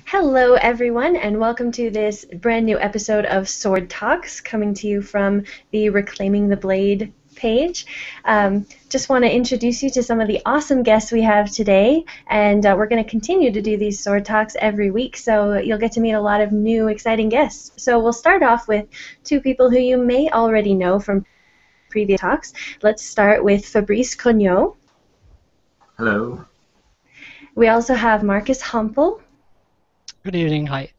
Hello, everyone, and welcome to this brand new episode of Sword Talks, coming to you from the Reclaiming the Blade page. Just want to introduce you to some of the awesome guests we have today, and we're going to continue to do these Sword Talks every week, so you'll get to meet a lot of new, exciting guests. So we'll start off with two people who you may already know from previous talks. Let's start with Fabrice Cognot. Hello. We also have Marcus Humpel. Good evening, hi.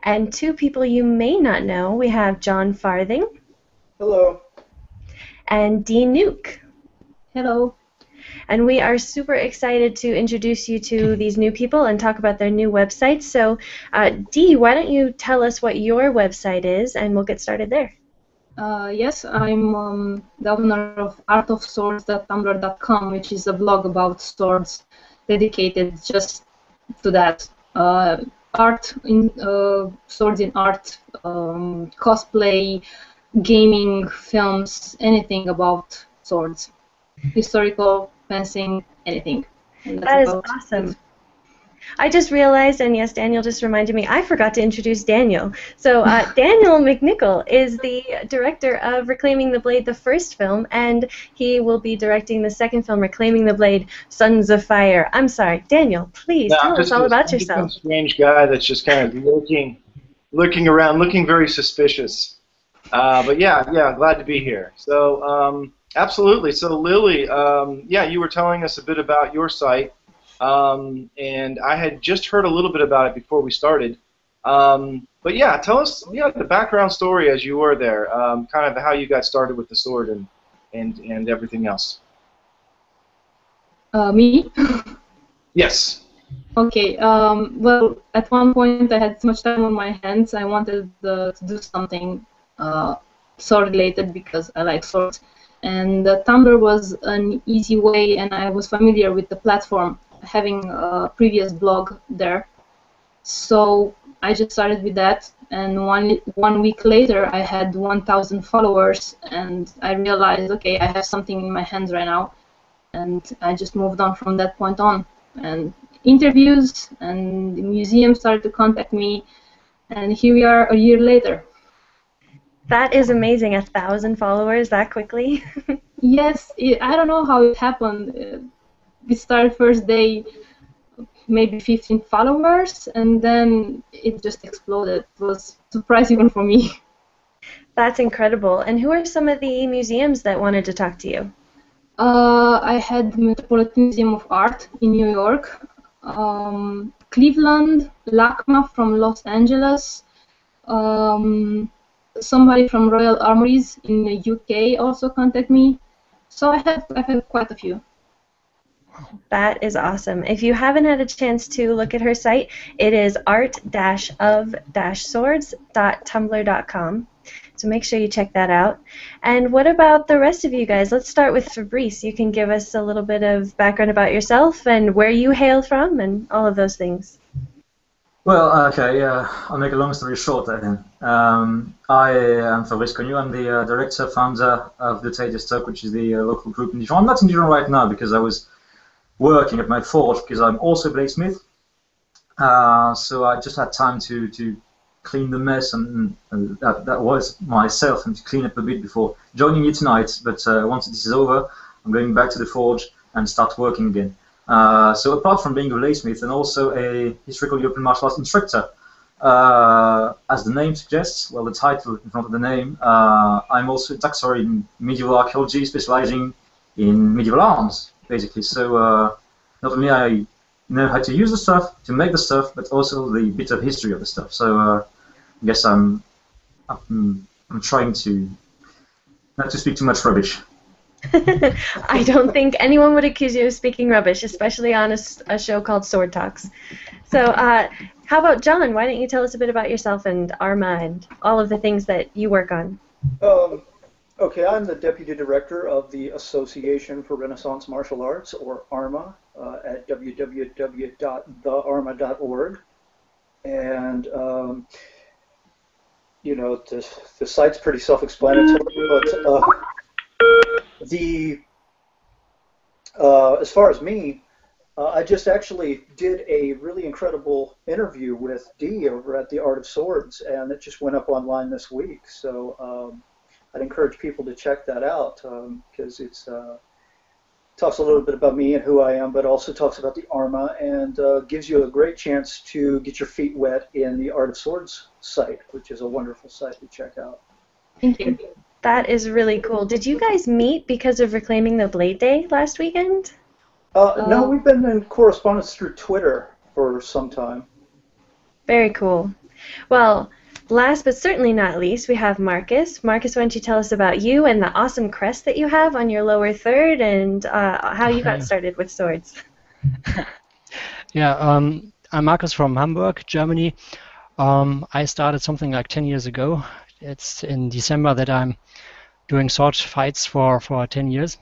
And two people you may not know, we have John Farthing. Hello. And Dean Nuke. Hello. And we are super excited to introduce you to these new people and talk about their new website. So, Dee, why don't you tell us what your website is, and we'll get started there. Yes, I'm the owner of artofswords.tumblr.com, which is a blog about swords dedicated just to that. Art in swords in art, cosplay, gaming, films, anything about swords, historical, fencing, anything. That is awesome. I just realized, and yes, Daniel just reminded me, I forgot to introduce Daniel. So Daniel McNichol is the director of Reclaiming the Blade, the first film, and he will be directing the second film, Reclaiming the Blade, Sons of Fire. I'm sorry, Daniel, please tell us all about yourself. I'm just a strange guy that's just kind of looking around, looking very suspicious. But yeah, glad to be here. So absolutely. So Lily, yeah, you were telling us a bit about your site. And I had just heard a little bit about it before we started. But yeah, tell us the background story as you were there, kind of how you got started with the sword and everything else. Me? Yes. Okay. Well, at one point I had so much time on my hands. I wanted to do something sword-related because I like swords. And Tumblr was an easy way, and I was familiar with the platform, having a previous blog there. So I just started with that, and one week later I had 1,000 followers, and I realized, okay, I have something in my hands right now, and I just moved on from that point on. And interviews and the museum started to contact me, and here we are a year later. That is amazing, 1,000 followers that quickly. Yes, I don't know how it happened. We started first day, maybe 15 followers, and then it just exploded. It was surprising even for me. That's incredible. And who are some of the museums that wanted to talk to you? I had Metropolitan Museum of Art in New York, Cleveland, LACMA from Los Angeles, somebody from Royal Armouries in the UK also contacted me. So I've had quite a few. That is awesome. If you haven't had a chance to look at her site, it is art-of-swords.tumblr.com. So make sure you check that out. And what about the rest of you guys? Let's start with Fabrice. You can give us a little bit of background about yourself and where you hail from and all of those things. Well, okay, I'll make a long story short then. I am Fabrice Cognot. I'm the director, founder of the Tadius Talk, which is the local group in Dijon. I'm not in Dijon right now because I was working at my forge, because I'm also a bladesmith. So I just had time to clean the mess, and that was myself, and to clean up a bit before joining you tonight. But once this is over, I'm going back to the forge and start working again. So apart from being a bladesmith and also a historical European martial arts instructor, as the name suggests, well, the title in front of the name, I'm also a taxor in medieval archaeology, specializing in medieval arms, basically. So not only I know how to use the stuff, to make the stuff, but also the bit of history of the stuff. So I guess I'm trying to not to speak too much rubbish. I don't think anyone would accuse you of speaking rubbish, especially on a show called Sword Talks. So how about John? Why don't you tell us a bit about yourself and Arma and all of the things that you work on? Okay, I'm the Deputy Director of the Association for Renaissance Martial Arts, or ARMA, at www.thearma.org. And, you know, the site's pretty self-explanatory, but as far as me, I just actually did a really incredible interview with Dee over at the Art of Swords, and it just went up online this week. So I'd encourage people to check that out because it's talks a little bit about me and who I am, but also talks about the Arma and gives you a great chance to get your feet wet in the Art of Swords site, which is a wonderful site to check out. Thank you. That is really cool. Did you guys meet because of Reclaiming the Blade Day last weekend? No, we've been in correspondence through Twitter for some time. Very cool. Well, last but certainly not least, we have Marcus. Marcus, why don't you tell us about you and the awesome crest that you have on your lower third and how you got started with swords? Yeah, I'm Marcus from Hamburg, Germany. I started something like 10 years ago. It's in December that I'm doing sword fights for 10 years.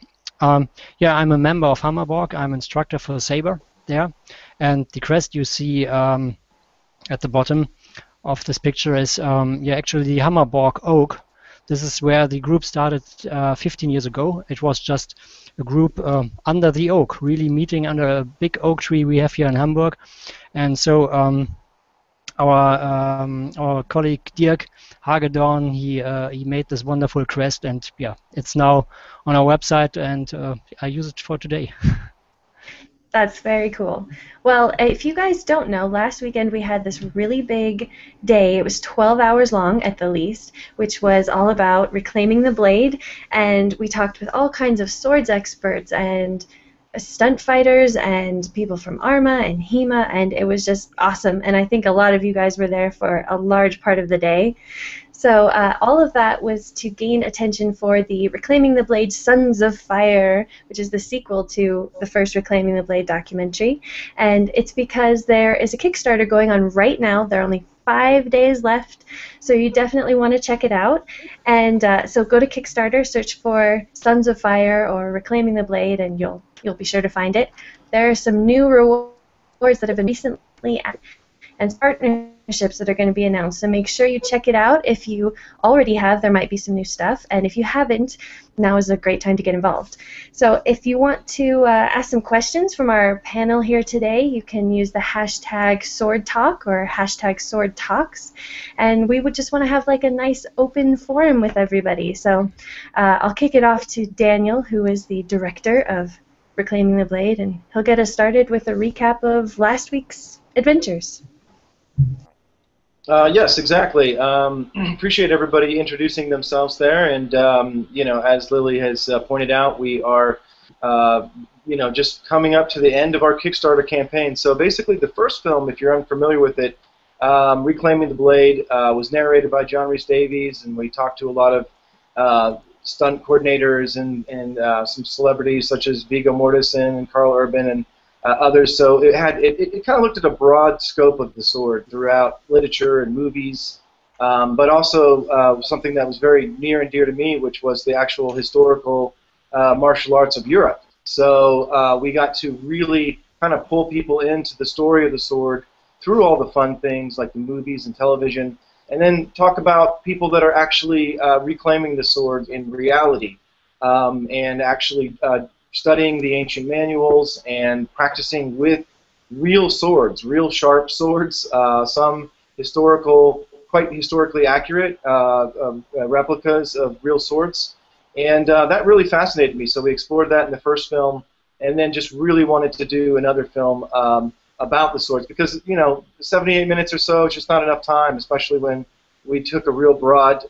Yeah, I'm a member of Hammerborg. I'm instructor for Saber there. And the crest you see at the bottom of this picture is actually the Hammerborg Oak. This is where the group started 15 years ago. It was just a group under the oak, really meeting under a big oak tree we have here in Hamburg. And so our colleague Dirk Hagedorn, he made this wonderful crest, and yeah, it's now on our website, and I use it for today. That's very cool. Well, if you guys don't know, last weekend we had this really big day. It was 12 hours long at the least, which was all about reclaiming the blade, and we talked with all kinds of swords experts and stunt fighters and people from Arma and HEMA, and it was just awesome. And I think a lot of you guys were there for a large part of the day. So all of that was to gain attention for the Reclaiming the Blade Sons of Fire, which is the sequel to the first Reclaiming the Blade documentary. And it's because there is a Kickstarter going on right now. There are only 5 days left, so you definitely want to check it out. And so go to Kickstarter, search for Sons of Fire or Reclaiming the Blade, and you'll be sure to find it. There are some new rewards that have been recently added and partnerships that are going to be announced, so make sure you check it out. If you already have, there might be some new stuff, and if you haven't, now is a great time to get involved. So if you want to ask some questions from our panel here today, you can use the hashtag SwordTalk or hashtag SwordTalks, and we would just want to have like a nice open forum with everybody. So I'll kick it off to Daniel, who is the director of Reclaiming the Blade, and he'll get us started with a recap of last week's adventures. Yes, exactly. Appreciate everybody introducing themselves there, and you know, as Lily has pointed out, we are you know, just coming up to the end of our Kickstarter campaign. So basically, the first film, if you're unfamiliar with it, Reclaiming the Blade, was narrated by John Rhys Davies, and we talked to a lot of stunt coordinators and some celebrities such as Viggo Mortensen and Carl Urban and others. So it kind of looked at a broad scope of the sword throughout literature and movies, but also something that was very near and dear to me, which was the actual historical martial arts of Europe. So we got to really kind of pull people into the story of the sword through all the fun things like the movies and television, and then talk about people that are actually reclaiming the sword in reality, and actually studying the ancient manuals and practicing with real swords, real sharp swords, some quite historically accurate replicas of real swords. And that really fascinated me, so we explored that in the first film, and then just really wanted to do another film about the swords, because, you know, 78 minutes or so is just not enough time, especially when we took a real broad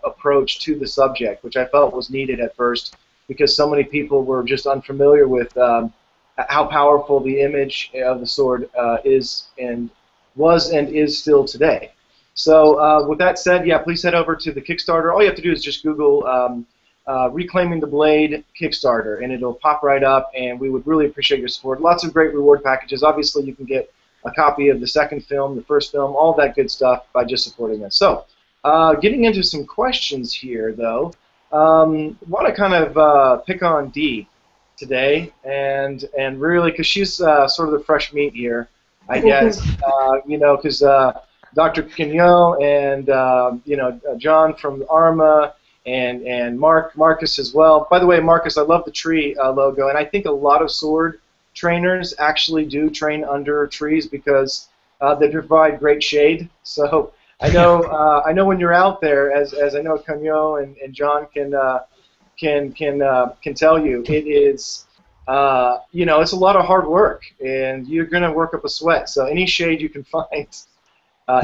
approach to the subject, which I felt was needed at first, because so many people were just unfamiliar with how powerful the image of the sword is and was and is still today. So with that said, yeah, please head over to the Kickstarter. All you have to do is just Google Reclaiming the Blade Kickstarter, and it'll pop right up, and we would really appreciate your support. Lots of great reward packages. Obviously, you can get a copy of the second film, the first film, all that good stuff by just supporting us. So getting into some questions here, though. Want to kind of pick on Dee today, and really, because she's sort of the fresh meat here, I guess. You know, because Dr. Quignon and you know, John from Arma and Marcus as well. By the way, Marcus, I love the tree logo, and I think a lot of sword trainers actually do train under trees because they provide great shade. So I know when you're out there, as I know Kanyo and John can tell you, it is it's a lot of hard work, and you're going to work up a sweat. So any shade you can find,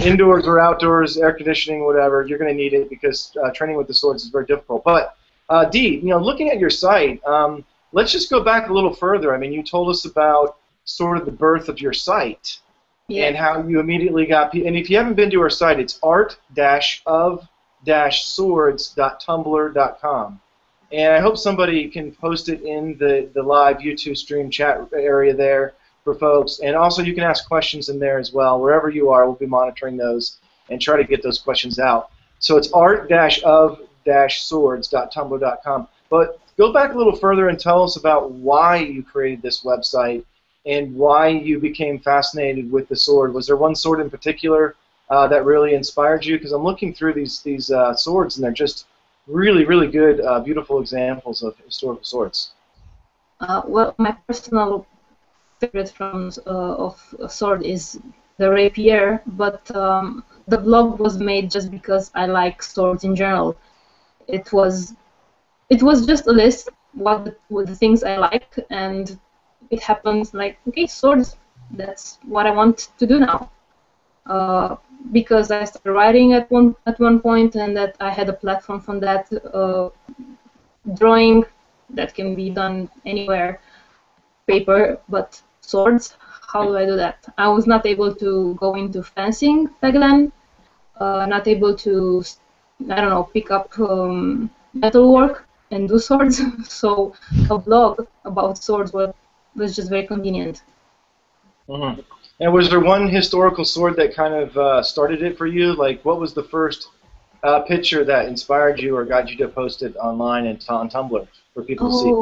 indoors or outdoors, air conditioning, whatever, you're going to need it because training with the swords is very difficult. But Dee, looking at your site, let's just go back a little further. I mean, you told us about sort of the birth of your site. Yeah. And how you immediately got, and if you haven't been to our site, it's art-of-swords.tumblr.com. And I hope somebody can post it in the live YouTube stream chat area there for folks. And also you can ask questions in there as well. Wherever you are, we'll be monitoring those and try to get those questions out. So it's art-of-swords.tumblr.com. But go back a little further and tell us about why you created this website and why you became fascinated with the sword. Was there one sword in particular that really inspired you? Because I'm looking through these swords, and they're just really, really good, beautiful examples of historical swords. Well, my personal favorite of a sword is the rapier, but the blog was made just because I like swords in general. It was just a list with the things I like, and it happens like, okay, swords, that's what I want to do now. Because I started writing at one point, and that I had a platform from that, drawing that can be done anywhere, paper, but swords, how do I do that? I was not able to go into fencing back then, not able to, I don't know, pick up metalwork and do swords, so a blog about swords was just very convenient. Mm-hmm. And was there one historical sword that kind of started it for you? Like, what was the first picture that inspired you or got you to post it online and on Tumblr for people to see?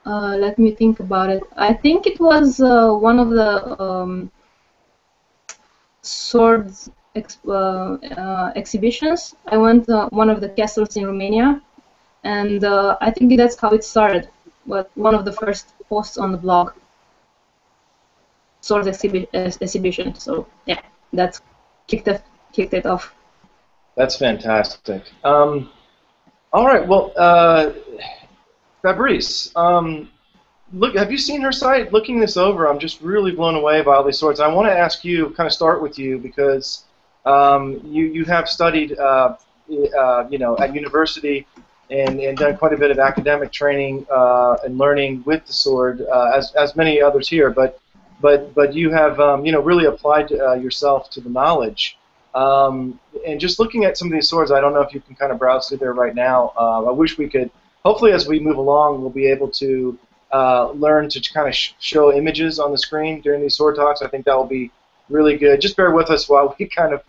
Let me think about it. I think it was one of the swords exhibitions. I went to one of the castles in Romania, and I think that's how it started. But one of the first posts on the blog, swords exhibition. So yeah, that's kicked it off. That's fantastic. All right, well, Fabrice, look, have you seen her site? Looking this over, I'm just really blown away by all these swords. I want to ask you, kind of start with you, because you have studied, at university and done quite a bit of academic training and learning with the sword, as many others here. But you have, really applied yourself to the knowledge. And just looking at some of these swords, I don't know if you can kind of browse through there right now. I wish we could. Hopefully, as we move along, we'll be able to learn to kind of show images on the screen during these sword talks. I think that will be really good. Just bear with us while we kind of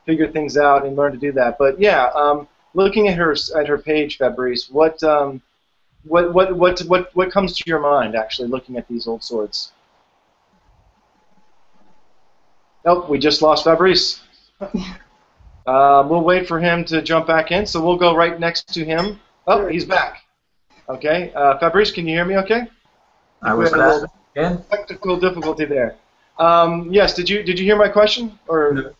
figure things out and learn to do that. But yeah, looking at her page, Fabrice, what comes to your mind actually looking at these old swords? Nope, we just lost Fabrice. We'll wait for him to jump back in, so we'll go right next to him. Oh, he's back. Okay, Fabrice, can you hear me? Okay. I was back again. Technical difficulty there. Yes. Did you hear my question? Or no.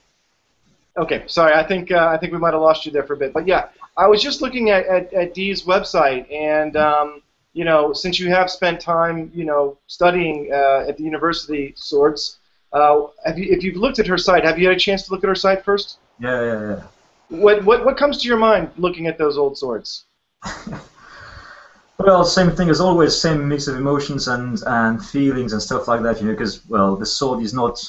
Okay. Sorry. I think we might have lost you there for a bit. But yeah, I was just looking at Dee's website, and since you have spent time, studying at the university swords, if you've looked at her site, have you had a chance to look at her site first? Yeah. What comes to your mind looking at those old swords? Well, same thing as always, same mix of emotions and feelings and stuff like that, because, well, the sword is not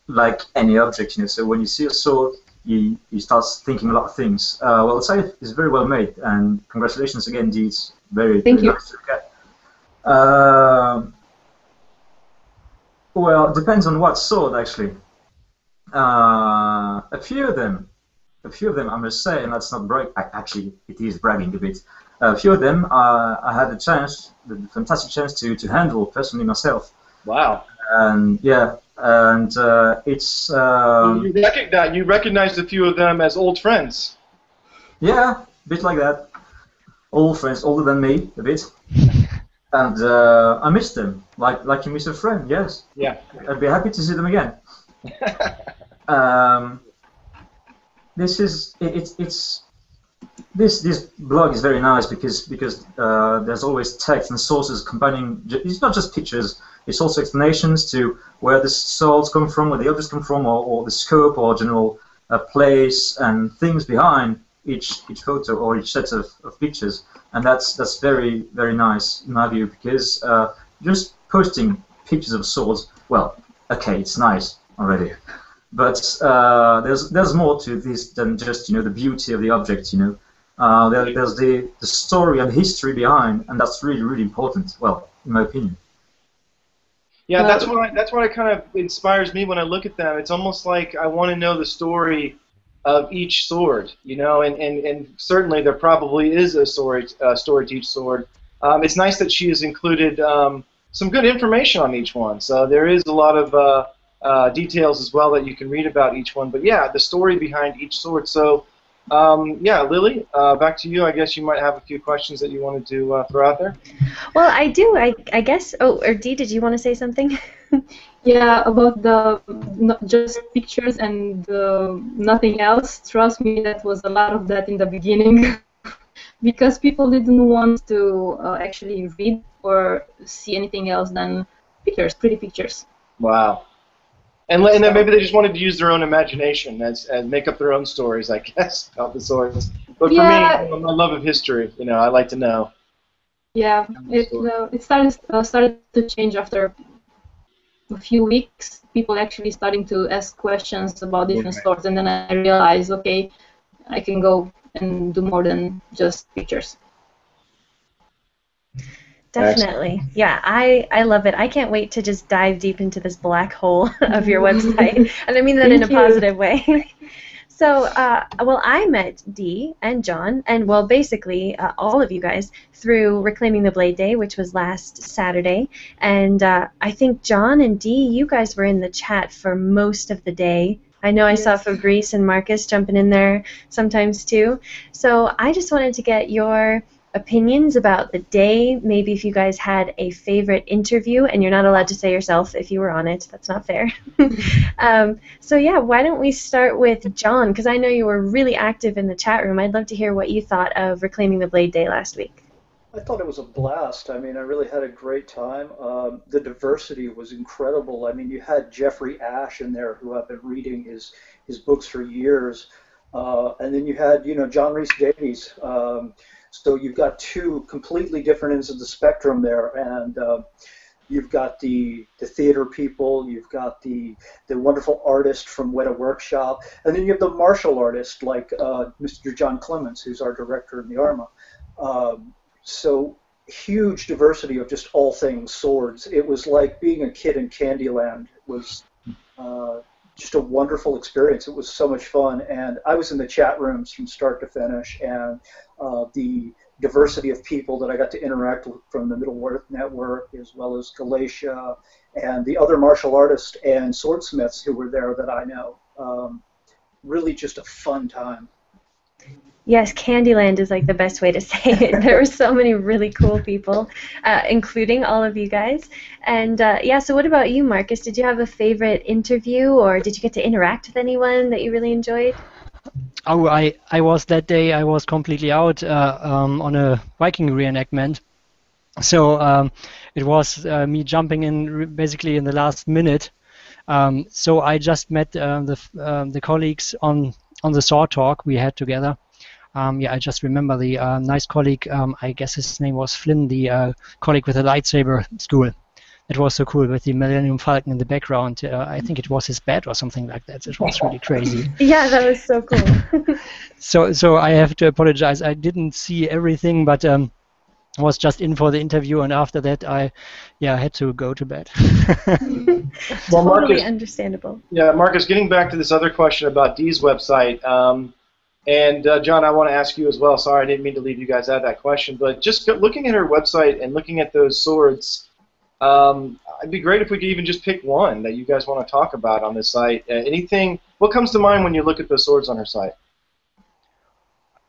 like any object, so when you see a sword, you start thinking a lot of things. Well, the site is very well made, and congratulations again, Dee. It's very Thank you. nice to look at. Well, it depends on what sword, actually. A few of them, I must say, and that's not brag. Actually, it is bragging a bit. A few of them, I had the fantastic chance to handle personally myself. Wow. And yeah, and it's. You recognized a few of them as old friends. Yeah, a bit like that. Old friends, older than me, a bit. and I miss them, like you miss a friend. Yes. Yeah. I'd be happy to see them again. This is this blog is very nice because there's always text and sources combining. It's not just pictures. It's also explanations to where the swords come from, where the objects come from, or the scope or general place and things behind each photo or each set of pictures. And that's very, very nice in my view, because just posting pictures of swords, well, okay, it's nice already, but there's more to this than just the beauty of the object. There's the story and history behind, and that's really, really important. Well, in my opinion. Yeah, that's what it kind of inspires me when I look at them. It's almost like I want to know the story of each sword, and certainly there probably is a story to each sword. It's nice that she has included some good information on each one. So there is a lot of details as well that you can read about each one. But yeah, the story behind each sword. So yeah, Lily, back to you. I guess you might have a few questions that you wanted to throw out there. Well, I do. I guess. Oh, or Dee, did you want to say something? Yeah, about the not just pictures and nothing else. Trust me, that was a lot of that in the beginning, because people didn't want to actually read or see anything else than pictures, pretty pictures. Wow. And then maybe they just wanted to use their own imagination and make up their own stories, I guess, about the swords. But for me, my love of history, I like to know. Yeah, it started to change after a few weeks. People actually starting to ask questions about different swords, and then I realized, okay, I can go and do more than just pictures. Definitely. Yeah, I love it. I can't wait to just dive deep into this black hole of your website. And I mean that in a positive way. So, well, I met Dee and John, and, well, basically all of you guys through Reclaiming the Blade Day, which was last Saturday. And I think John and Dee, you guys were in the chat for most of the day. I know I saw Fabrice and Marcus jumping in there sometimes too. So I just wanted to get your opinions about the day, maybe if you guys had a favorite interview, and you're not allowed to say yourself if you were on it, that's not fair. So yeah, why don't we start with John, because I know you were really active in the chat room. I'd love to hear what you thought of Reclaiming the Blade Day last week. I thought it was a blast. I mean, I really had a great time. The diversity was incredible. I mean, you had Jeffrey Ash in there, who I've been reading his books for years, and then you had John Rhys Davies. So you've got two completely different ends of the spectrum there, and you've got the theater people, you've got the wonderful artist from Weta Workshop, and then you have the martial artist like Mr. John Clements, who's our director in the ARMA. So huge diversity of just all things swords. It was like being a kid in Candyland. It was just a wonderful experience. It was so much fun, and I was in the chat rooms from start to finish, and the diversity of people that I got to interact with from the Middle-earth Network, as well as Galatia, and the other martial artists and swordsmiths who were there that I know. Really just a fun time. Yes, Candyland is like the best way to say it. There were so many really cool people, including all of you guys. And yeah, so what about you, Marcus? Did you have a favorite interview, or did you get to interact with anyone that you really enjoyed? Oh, I was that day, I was completely out on a Viking reenactment. So it was me jumping in basically in the last minute. So I just met the colleagues on the Sword Talk we had together. Yeah, I just remember the nice colleague, I guess his name was Flynn, the colleague with the lightsaber school. It was so cool with the Millennium Falcon in the background. I think it was his bed or something like that. It was really crazy. Yeah, that was so cool. So I have to apologize. I didn't see everything, but was just in for the interview, and after that I had to go to bed. Well, totally Marcus, understandable. Yeah, Marcus, getting back to this other question about Dee's website, and John, I want to ask you as well. Sorry, I didn't mean to leave you guys out of that question, but just looking at her website and looking at those swords, it'd be great if we could even just pick one that you guys want to talk about on this site. Anything? What comes to mind when you look at those swords on her site?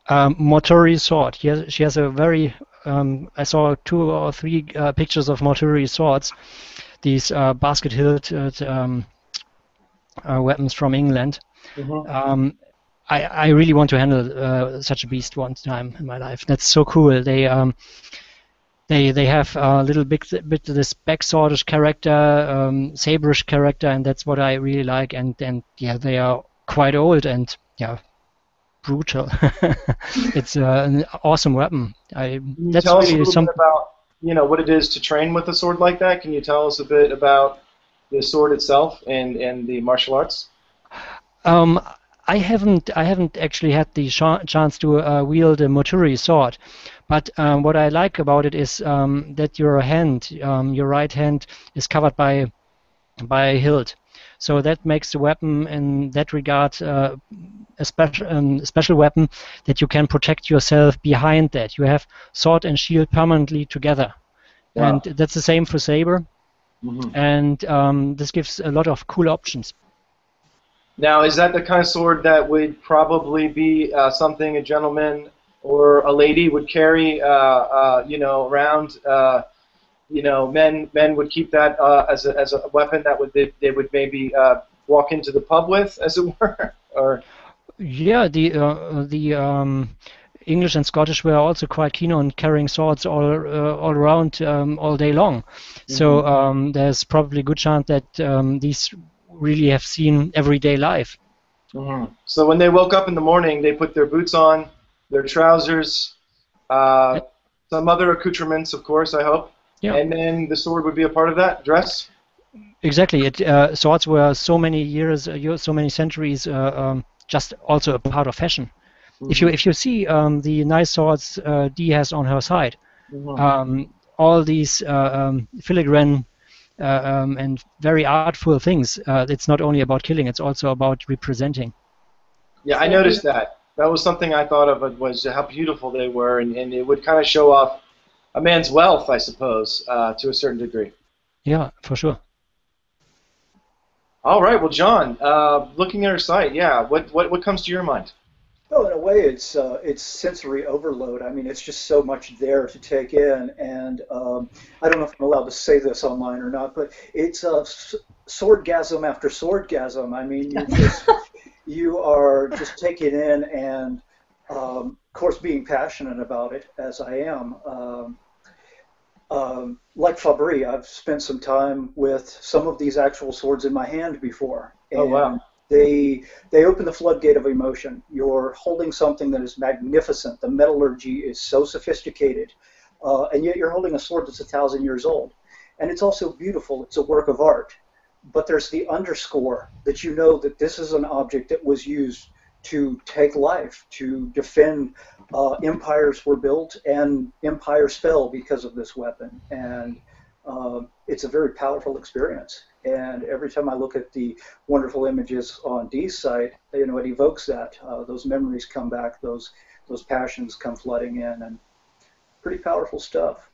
Motori sword. She has a very I saw 2 or 3 pictures of mortuary swords, these basket-hilted weapons from England. Mm-hmm. I really want to handle such a beast one time in my life. That's so cool. They have a little bit of this backswordish character, saberish character, and that's what I really like. And yeah, they are quite old and yeah, brutal. It's an awesome weapon. Can you That's tell us a really little something. bit about what it is to train with a sword like that? Can you tell us a bit about the sword itself and the martial arts? I haven't actually had the chance to wield a mortuary sword, but what I like about it is that your hand, your right hand, is covered by a hilt. So that makes the weapon in that regard a special weapon that you can protect yourself behind that. You have sword and shield permanently together. Wow. And that's the same for saber. Mm-hmm. And this gives a lot of cool options. Now, is that the kind of sword that would probably be something a gentleman or a lady would carry, around? Men would keep that as a weapon that they would maybe walk into the pub with, as it were, or. Yeah, the English and Scottish were also quite keen on carrying swords all around all day long. Mm-hmm. So there's probably a good chance that these really have seen everyday life. Mm-hmm. So when they woke up in the morning, they put their boots on, their trousers, some other accoutrements, of course, I hope. Yeah. And then the sword would be a part of that dress? Exactly. Swords were so many years, so many centuries, just also a part of fashion. Mm-hmm. If you see the nice swords Dee has on her side, Mm-hmm. all these filigrane and very artful things. It's not only about killing; it's also about representing. Yeah, I noticed that. That was something I thought of, was how beautiful they were, and it would kind of show off a man's wealth, I suppose, to a certain degree. Yeah, for sure. All right, well, John, looking at our site, yeah, what comes to your mind? Well, in a way, it's sensory overload. I mean, it's just so much there to take in, and I don't know if I'm allowed to say this online or not, but it's swordgasm after swordgasm. I mean, you are just taking in, and of course, being passionate about it, as I am. Like Fabry, I've spent some time with some of these actual swords in my hand before. And oh, wow. They open the floodgate of emotion. You're holding something that is magnificent. The metallurgy is so sophisticated, and yet you're holding a sword that's 1,000 years old. And it's also beautiful. It's a work of art. But there's the underscore that you know that this is an object that was used to take life, to defend. Empires were built and empires fell because of this weapon. And it's a very powerful experience. And every time I look at the wonderful images on Dee's site, it evokes that. Those memories come back, those passions come flooding in, and pretty powerful stuff.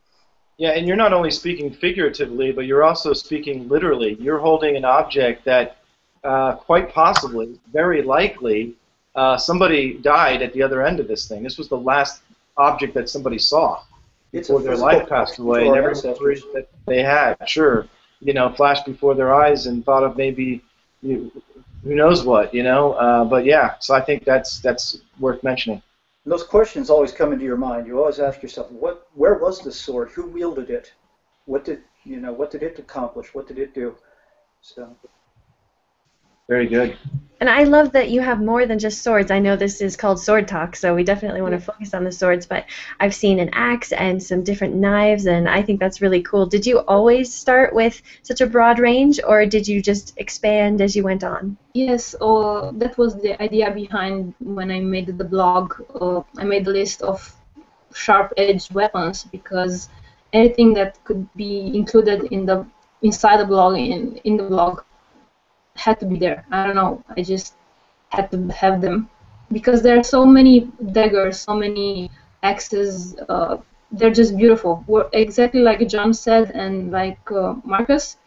Yeah, and you're not only speaking figuratively, but you're also speaking literally. You're holding an object that quite possibly, very likely, somebody died at the other end of this thing. This was the last object that somebody saw before their life passed away, and every memory that they had, sure, flashed before their eyes and thought of maybe who knows what, But yeah, so I think that's worth mentioning. And those questions always come into your mind. You always ask yourself, where was this sword? Who wielded it? What did it accomplish? What did it do? So. Very good. And I love that you have more than just swords. I know this is called Sword Talk, so we definitely want to focus on the swords, but I've seen an axe and some different knives, and I think that's really cool. Did you always start with such a broad range, or did you just expand as you went on? Yes, that was the idea behind when I made the blog. I made a list of sharp-edged weapons, because anything that could be included inside the blog, in the blog, had to be there. I don't know. I just had to have them because there are so many daggers, so many axes. They're just beautiful. Exactly like John said, and like Marcus.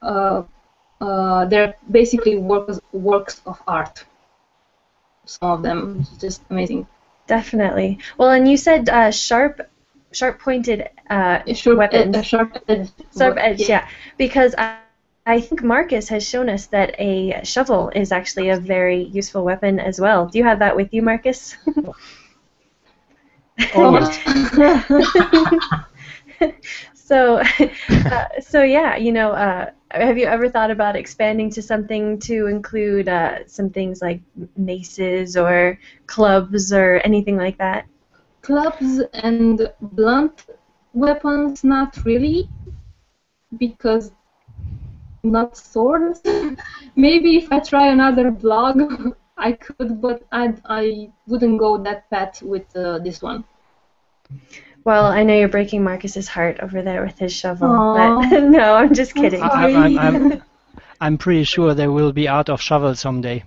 They're basically works of art. Some of them, just amazing. Definitely. Well, and you said sharp sharp-pointed Sharp weapons. sharp edge. Sharp edge, yeah. Because I think Marcus has shown us that a shovel is actually a very useful weapon as well. Do you have that with you, Marcus? Always. So, so yeah, you know, have you ever thought about expanding to something to include some things like maces or clubs or anything like that? Clubs and blunt weapons, not really, because not swords. Maybe if I try another blog, I could, but I wouldn't go that path with this one. Well, I know you're breaking Marcus's heart over there with his shovel, Aw. but no, I'm just kidding. I'm pretty sure there will be Art of Shovel someday.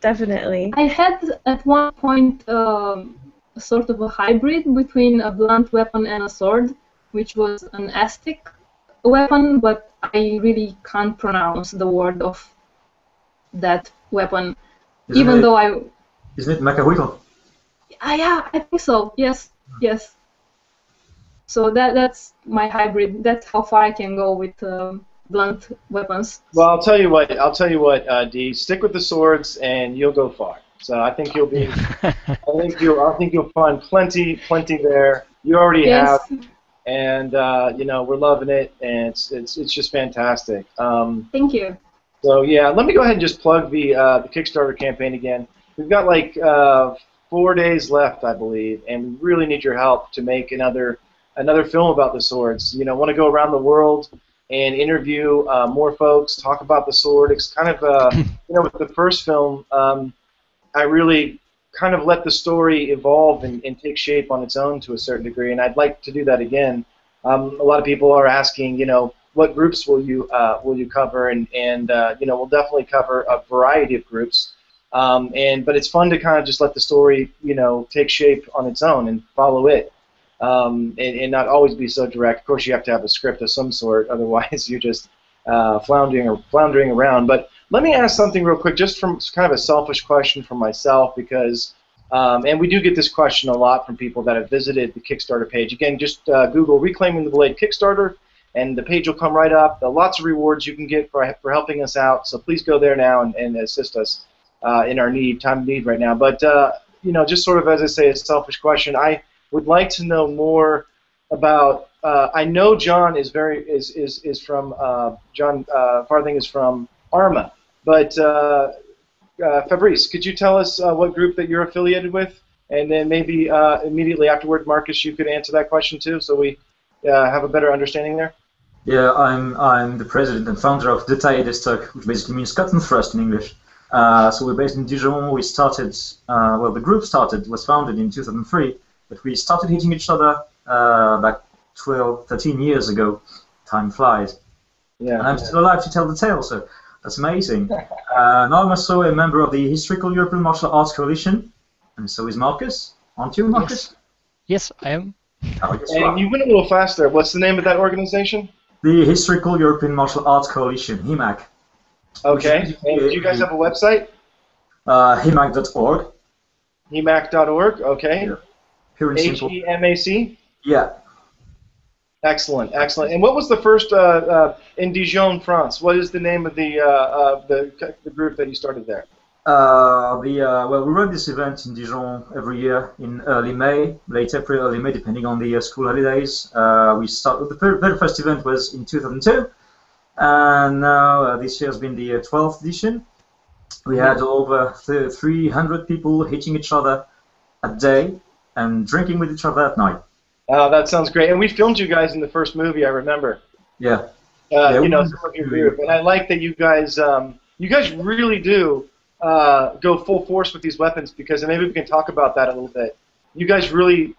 Definitely. I had at one point sort of a hybrid between a blunt weapon and a sword, which was an Aztec weapon, but I really can't pronounce the word of that weapon, even though I... Isn't it Macahuitl? Yeah, I think so. Yes, yes. So that's my hybrid. That's how far I can go with blunt weapons. Well, I'll tell you what, Dee. Stick with the swords, and you'll go far. So I think you'll be. I think you'll find plenty there. You already have, and you know, we're loving it, and it's just fantastic. Thank you. So yeah, let me go ahead and just plug the Kickstarter campaign again. We've got like 4 days left, I believe, and we really need your help to make another film about the swords. You know, want to go around the world and interview more folks, talk about the sword. It's kind of, you know, with the first film, I really kind of let the story evolve and take shape on its own to a certain degree, and I'd like to do that again. A lot of people are asking, you know, what groups will you cover, and you know, we'll definitely cover a variety of groups. But it's fun to kind of just let the story, you know, take shape on its own and follow it, and not always be so direct. Of course, you have to have a script of some sort, otherwise you're just floundering around. But let me ask something real quick, just from kind of a selfish question for myself, because, and we do get this question a lot from people that have visited the Kickstarter page. Again, just Google Reclaiming the Blade Kickstarter, and the page will come right up. There are lots of rewards you can get for helping us out, so please go there now and assist us in our time of need right now. But you know, just sort of, as I say, a selfish question, I would like to know more about. I know John is from John Farthing is from Arma, but Fabrice, could you tell us what group that you're affiliated with, and then maybe immediately afterward, Marcus, you could answer that question too, so we have a better understanding there. Yeah, I'm the president and founder of the Taille des Stocks, which basically means cut and thrust in English. So we're based in Dijon. We started, well, the group was founded in 2003, but we started hitting each other back 13 years ago. Time flies. Yeah. And I'm still alive to tell the tale, so that's amazing. Now I'm also a member of the Historical European Martial Arts Coalition, and so is Marcus. Aren't you, Marcus? Yes, I am. Oh, yes, And you went a little faster. What's the name of that organization? The Historical European Martial Arts Coalition, HIMAC. Okay. And do you guys have a website? HIMAC.org. HEMAC.org. Okay. Yeah. Pure and simple. HEMAC. Yeah. Excellent, excellent. And what was the first in Dijon, France? What is the name of the group that you started there? Well, we run this event in Dijon every year in early May, late April, early May, depending on the school holidays. The very first event was in 2002, and now this year has been the 12th edition. We had over 300 people hitting each other a day and drinking with each other at night. Oh, that sounds great. And we filmed you guys in the first movie, I remember. Yeah. You know, some of your group. And I like that you guys really do go full force with these weapons, because, and maybe we can talk about that a little bit. You guys really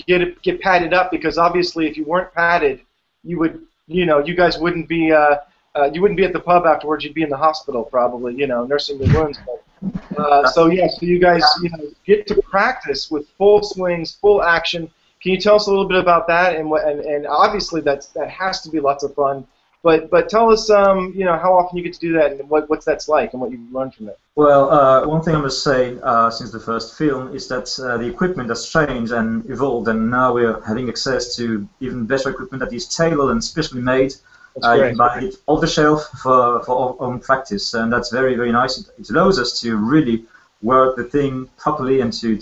get padded up, because obviously if you weren't padded, you would, you know, you guys wouldn't be at the pub afterwards. You'd be in the hospital probably, you know, nursing the wounds. So yeah, so you guys, you know, get to practice with full swings, full action. Can you tell us a little bit about that? And obviously that has to be lots of fun. But tell us, how often you get to do that, and what's that's like, and what you've learned from it. Well, one thing I must say since the first film is that the equipment has changed and evolved, and now we're having access to even better equipment that is tailored and specially made. You can buy it off the shelf for our own practice, and that's very, very nice. It allows us to really work the thing properly and to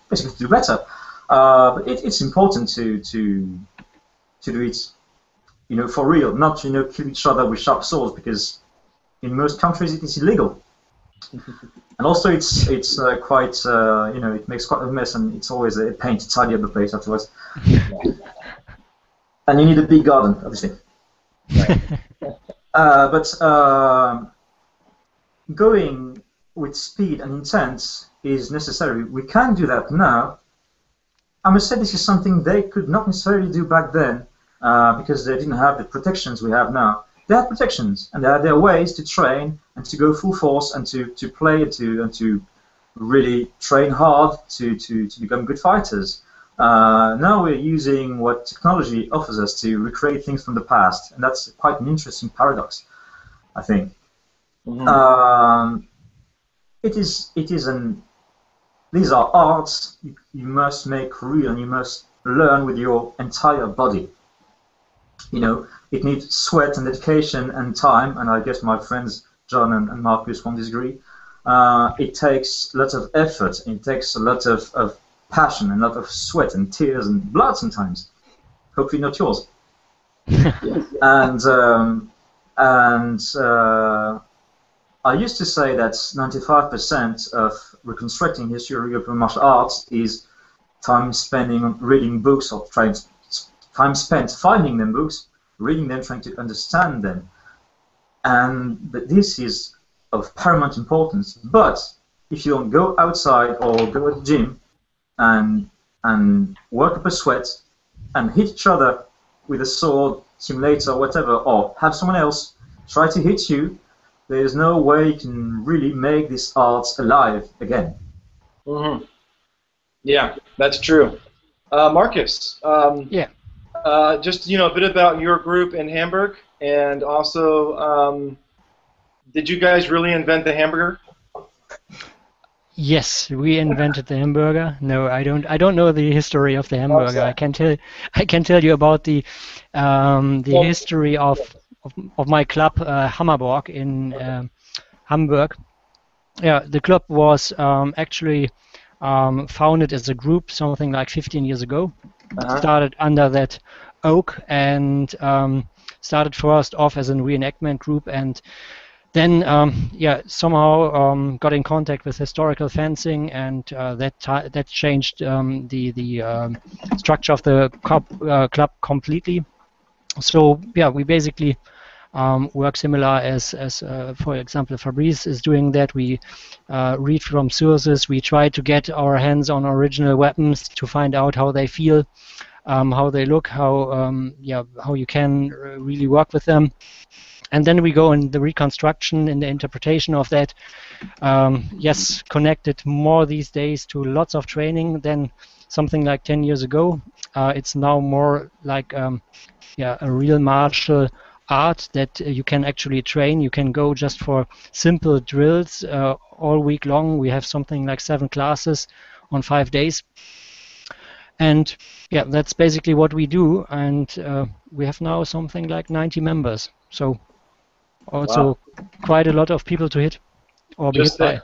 basically do better. But it's important to do it, for real, not kill each other with sharp swords, because in most countries it is illegal. And also it's quite it makes quite a mess, and it's always a pain to tidy up the place afterwards. And you need a big garden, obviously. But going with speed and intent is necessary. We can do that now. I must say this is something they could not necessarily do back then, because they didn't have the protections we have now. They had protections, and they had their ways to train and to go full force and to play and to really train hard to become good fighters. Now we're using what technology offers us to recreate things from the past, and that's quite an interesting paradox, I think. Mm-hmm. These are arts you must make real, and you must learn with your entire body. It needs sweat and dedication and time, and I guess my friends John and Marcus won't disagree. It takes lots of effort, it takes a lot of passion and a lot of sweat and tears and blood sometimes. Hopefully not yours. And I used to say that 95% of reconstructing history of European martial arts is time spending on reading books, or time spent finding them books, reading them, trying to understand them. And this is of paramount importance. But if you don't go outside or go to the gym and work up a sweat and hit each other with a sword, simulator, or whatever, or have someone else try to hit you, there's no way you can really make this art alive again. Mm-hmm. Yeah, that's true. Marcus. Yeah. Just a bit about your group in Hamburg, and also, did you guys really invent the hamburger? Yes, we invented the hamburger. No, I don't know the history of the hamburger. I can tell you about the history of my club, Hammerborg in Hamburg. Yeah, the club was actually founded as a group something like 15 years ago. Started under that oak, and started first off as a reenactment group, and then somehow got in contact with historical fencing, and that changed the structure of the club completely. So yeah, we basically work similar as for example, Fabrice is doing that. We read from sources. We try to get our hands on original weapons to find out how they feel, how they look, how you can really work with them. And then we go in the reconstruction, in the interpretation of that. Yes, connected more these days to lots of training than something like 10 years ago. It's now more like a real martial art that you can actually train. You can go just for simple drills all week long. We have something like 7 classes on 5 days. And yeah, that's basically what we do. And we have now something like 90 members. So also quite a lot of people to hit or be hit by.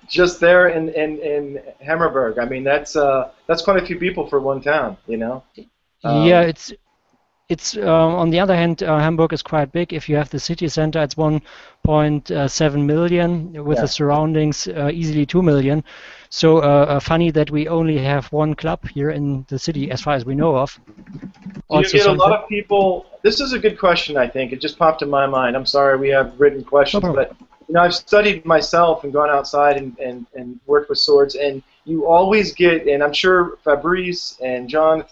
Just there in Hammerberg. I mean, that's quite a few people for one town, Yeah, it's on the other hand, Hamburg is quite big. If you have the city center, it's 1.7 million, with the surroundings easily 2 million. So funny that we only have one club here in the city, as far as we know of. Do you get a lot of people? This is a good question, I think. It just popped in my mind. I'm sorry we have written questions, but I've studied myself and gone outside and worked with swords, and you always get, and I'm sure Fabrice and John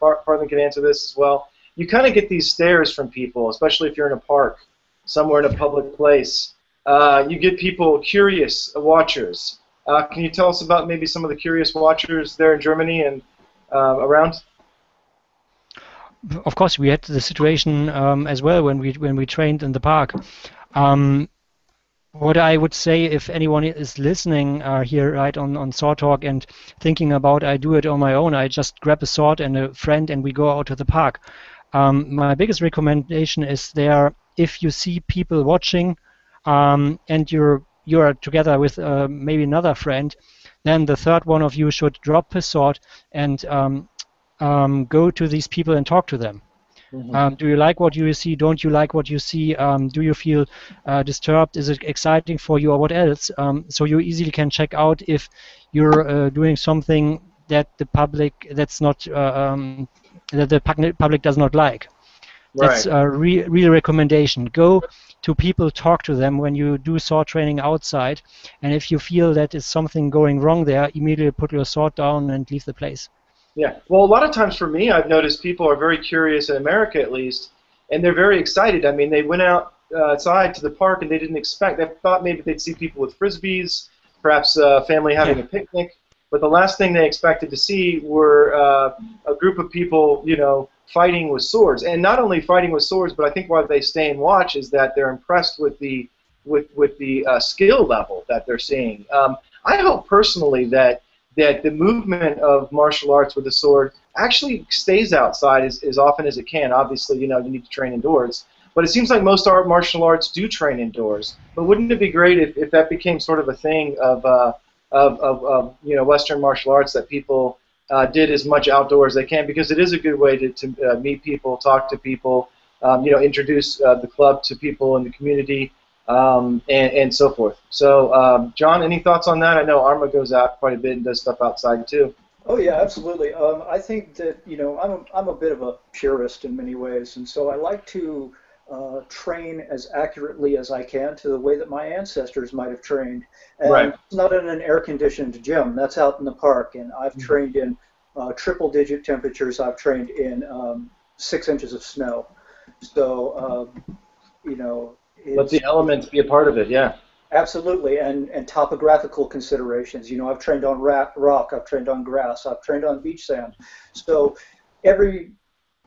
Farthing can answer this as well, you kind of get these stares from people, especially if you're in a park, somewhere in a public place. You get people, curious watchers. Can you tell us about maybe some of the curious watchers there in Germany and around? of course, we had the situation as well when we trained in the park. What I would say, if anyone is listening here, right, on Sword Talk and thinking about I do it on my own, I just grab a sword and a friend and we go out to the park. My biggest recommendation is there, if you see people watching and you're together with maybe another friend, then the third one of you should drop his sword and go to these people and talk to them. Do you like what you see? Don't you like what you see? Do you feel disturbed? Is it exciting for you, or what else? So you easily can check out if you're doing something that the public public does not like. That's a real recommendation. Go to people, talk to them when you do sword training outside, and if you feel that is something going wrong there, immediately put your sword down and leave the place. Yeah, well, a lot of times for me, I've noticed people are very curious, in America at least, and they're very excited. I mean, they went outside to the park and they didn't expect, they thought maybe they'd see people with frisbees, perhaps a family having a picnic, but the last thing they expected to see were a group of people, you know, fighting with swords. And not only fighting with swords, but I think why they stay and watch is that they're impressed with the skill level that they're seeing. I hope personally that the movement of martial arts with the sword actually stays outside as often as it can. Obviously, you know, you need to train indoors. But it seems like most martial arts do train indoors. But wouldn't it be great if that became sort of a thing of you know, Western martial arts, that people did as much outdoors as they can, because it is a good way to meet people, talk to people, you know, introduce the club to people in the community. And so forth. So, John, any thoughts on that? I know Arma goes out quite a bit and does stuff outside too. Oh yeah, absolutely. I think that, you know, I'm a bit of a purist in many ways, and so I like to train as accurately as I can to the way that my ancestors might have trained. And it's not in an air-conditioned gym. That's out in the park, and I've trained in triple-digit temperatures. I've trained in 6 inches of snow. So, you know. Let the elements be a part of it, yeah. Absolutely, and topographical considerations. You know, I've trained on rock, I've trained on grass, I've trained on beach sand. So every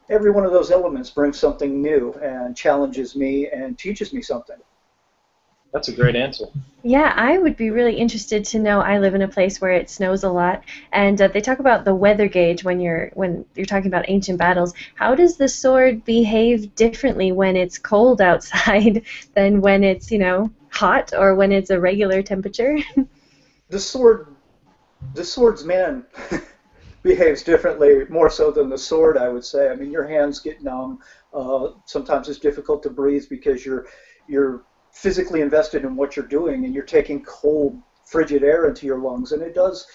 one of those elements brings something new and challenges me and teaches me something. That's a great answer. Yeah, I would be really interested to know. I live in a place where it snows a lot, and they talk about the weather gauge when you're talking about ancient battles. How does the sword behave differently when it's cold outside than when it's, you know, hot, or when it's a regular temperature? The sword's man behaves differently, more so than the sword, I would say. I mean, your hands get numb. Sometimes it's difficult to breathe because you're physically invested in what you're doing, and you're taking cold, frigid air into your lungs, and it does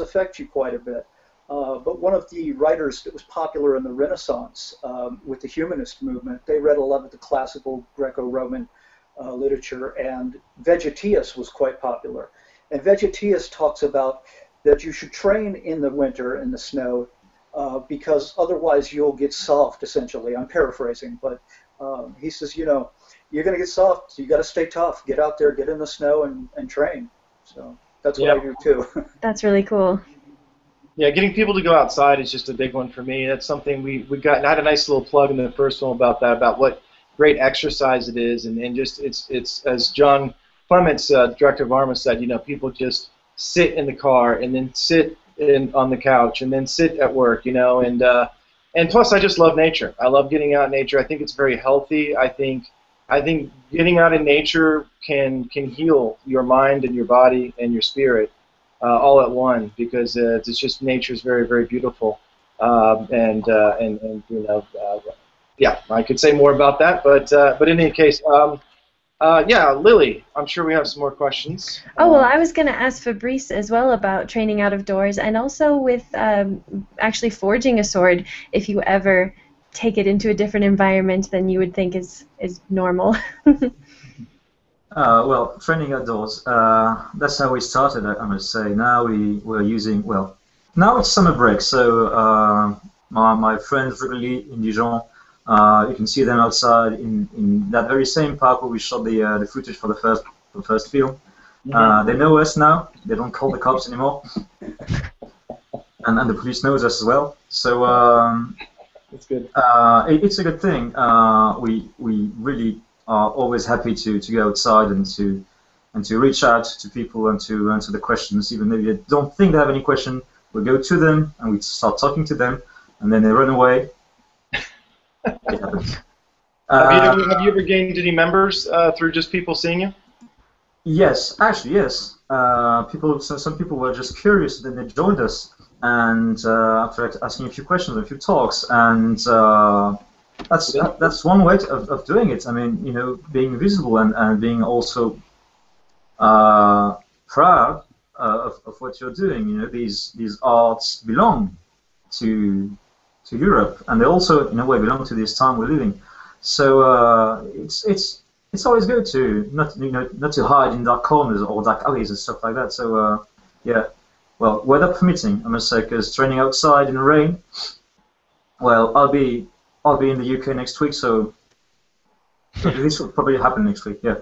affect you quite a bit. But one of the writers that was popular in the Renaissance with the humanist movement, they read a lot of the classical Greco-Roman literature, and Vegetius was quite popular. And Vegetius talks about that you should train in the winter in the snow because otherwise you'll get soft, essentially. I'm paraphrasing, but he says, you know, you're going to get soft, so you got to stay tough. Get out there, get in the snow, and train. So that's what I do too. That's really cool. Yeah, getting people to go outside is just a big one for me. That's something we got. And I had a nice little plug in the first one about that, about what great exercise it is, and just it's as John Clements, director of Arma, said, you know, people just sit in the car and then sit on the couch and then sit at work, you know, and plus I just love nature. I love getting out in nature. I think it's very healthy. I think getting out in nature can heal your mind and your body and your spirit all at one, because it's just, nature's very, very beautiful. And you know, yeah, I could say more about that, but in any case, yeah, Lily, I'm sure we have some more questions. Oh, well, I was going to ask Fabrice as well about training out of doors, and also with actually forging a sword, if you ever take it into a different environment than you would think is normal. Well, training outdoors, that's how we started, I must say. Now we're using, well, now it's summer break, so my friends regularly in Dijon, you can see them outside in that very same park where we shot the footage for the first film. They know us now. They don't call the cops anymore, and the police knows us as well. So That's good. It's a good thing. We really are always happy to go outside and to reach out to people and to answer the questions, even if you don't think they have any question. We go to them and we start talking to them, and then they run away. It happens. Have you ever gained any members through just people seeing you? Yes, actually, yes. Some people were just curious, then they joined us, and after asking a few questions, a few talks, and that's one way of doing it. I mean, you know, being visible and being also proud of what you're doing. You know, these arts belong to Europe, and they also, in a way, belong to this time we're living. So it's always good to not to hide in dark corners or dark alleys and stuff like that. So yeah, well, weather permitting, I must say, because training outside in the rain. Well, I'll be in the UK next week, so this will probably happen next week. Yeah.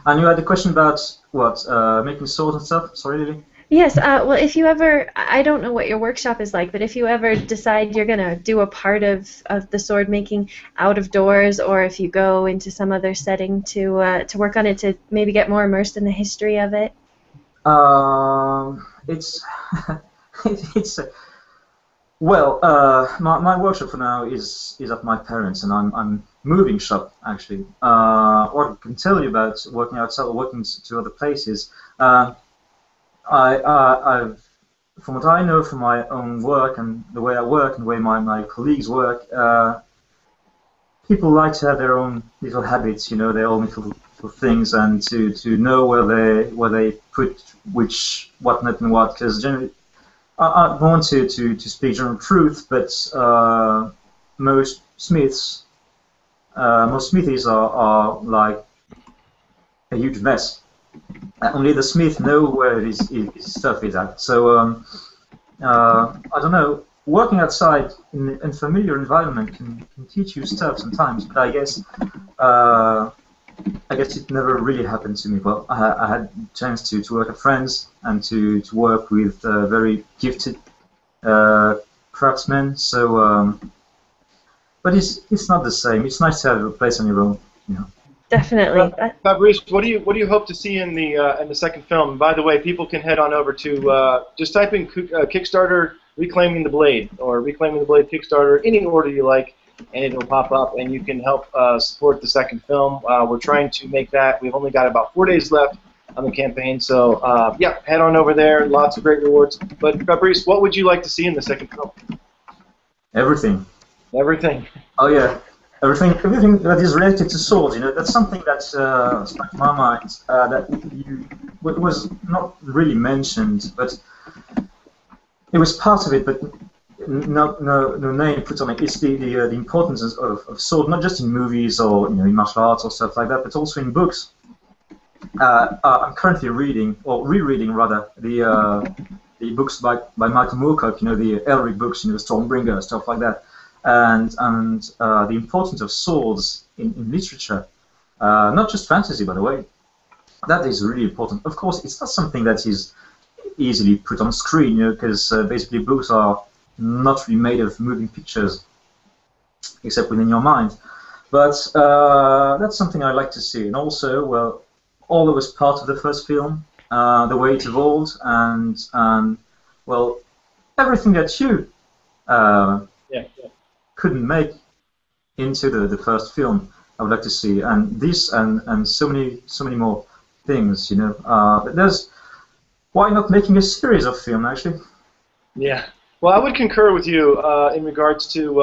And you had a question about what making swords and stuff. Sorry, Lily. Yes, well, if you ever, I don't know what your workshop is like, but if you ever decide you're going to do a part of the sword making out of doors, or if you go into some other setting to work on it, to maybe get more immersed in the history of it? It's well, my workshop for now is at my parents', and I'm moving shop actually. What I can tell you about working outside or working to other places. I've, from what I know from my own work and the way I work and the way my colleagues work, people like to have their own little habits, you know, their own little things, and to know where they put what nut and what. Because generally, I don't want to speak general truth, but most smithies are like a huge mess. Only the smith know where his stuff is at. So I don't know. Working outside in a familiar environment can teach you stuff sometimes, but I guess it never really happened to me. Well, I had a chance to work at Friends and to work with very gifted craftsmen. So, but it's not the same. It's nice to have a place on your own, you know. Definitely. Fabrice, what do you hope to see in the second film? And by the way, people can head on over to just type in Kickstarter Reclaiming the Blade or Reclaiming the Blade Kickstarter, any order you like, and it'll pop up, and you can help support the second film. We're trying to make that. We've only got about 4 days left on the campaign, so yeah, head on over there. Lots of great rewards. But Fabrice, what would you like to see in the second film? Everything. Everything. Oh yeah. Everything that is related to swords, you know, that's something that struck my mind, that was not really mentioned, but it was part of it, but no name put on it. It's the importance of sword, not just in movies or, you know, in martial arts or stuff like that, but also in books. I'm currently reading, or rereading rather, the books by Michael Moorcock, you know, the Elric books, you know, Stormbringer, stuff like that. And the importance of swords in literature, not just fantasy, by the way, that is really important. Of course, it's not something that is easily put on screen, you know, because basically books are not really made of moving pictures, except within your mind. But that's something I'd like to see. And also, well, all that was part of the first film, the way it evolved, and well, everything that you couldn't make into the first film, I would like to see, and this and so many more things, you know. But why not making a series of film actually? Yeah. Well, I would concur with you in regards to.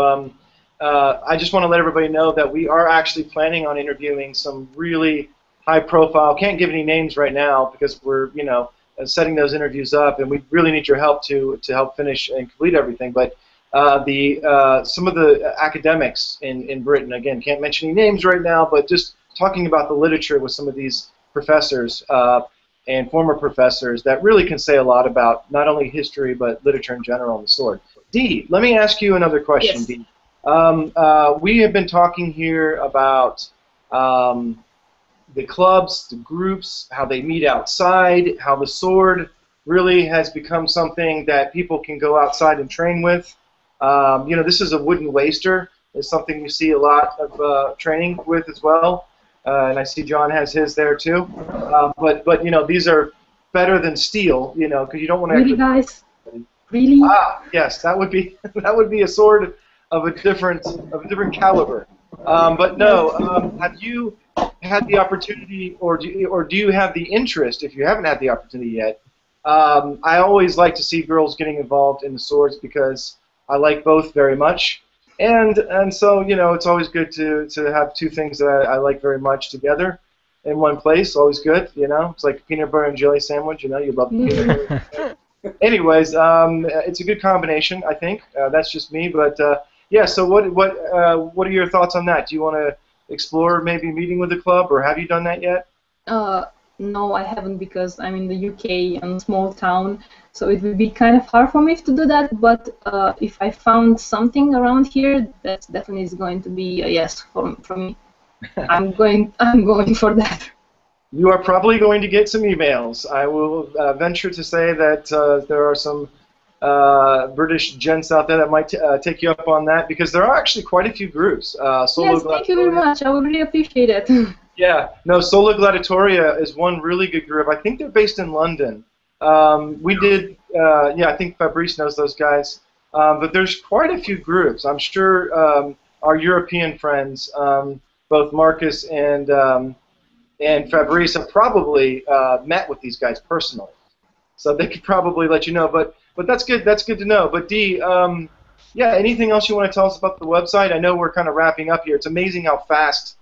I just want to let everybody know that we are actually planning on interviewing some really high-profile. Can't give any names right now because we're, you know, setting those interviews up, and we really need your help to help finish and complete everything. But some of the academics in Britain, again, can't mention any names right now, but just talking about the literature with some of these professors and former professors that really can say a lot about not only history but literature in general on the sword. Dee, let me ask you another question, yes. Dee. We have been talking here about the clubs, the groups, how they meet outside, how the sword really has become something that people can go outside and train with. This is a wooden waster. It's something you see a lot of training with as well. And I see John has his there too. But these are better than steel, because you don't want to. Really, guys? Really? Yes, that would be a sword of a different caliber. But no, have you had the opportunity, or do you have the interest? If you haven't had the opportunity yet, I always like to see girls getting involved in the swords because I like both very much. And so, it's always good to have two things that I like very much together in one place. Always good, It's like a peanut butter and jelly sandwich, you love the peanut butter. Anyways, it's a good combination, I think. That's just me, but yeah. So what are your thoughts on that? Do you want to explore maybe meeting with the club, or have you done that yet? No, I haven't, because I'm in the UK, in a small town, so it would be kind of hard for me to do that. But if I found something around here, that definitely is going to be a yes for me. I'm going for that. You are probably going to get some emails. I will venture to say that there are some British gents out there that might take you up on that, because there are actually quite a few groups. Yes, thank you very much. I would really appreciate it. Yeah, no, Sola Gladiatoria is one really good group. I think they're based in London. We did, I think Fabrice knows those guys. But there's quite a few groups. I'm sure our European friends, both Marcus and Fabrice, have probably met with these guys personally, so they could probably let you know. But that's good. That's good to know. But Dee, anything else you want to tell us about the website? I know we're kind of wrapping up here. It's amazing how fast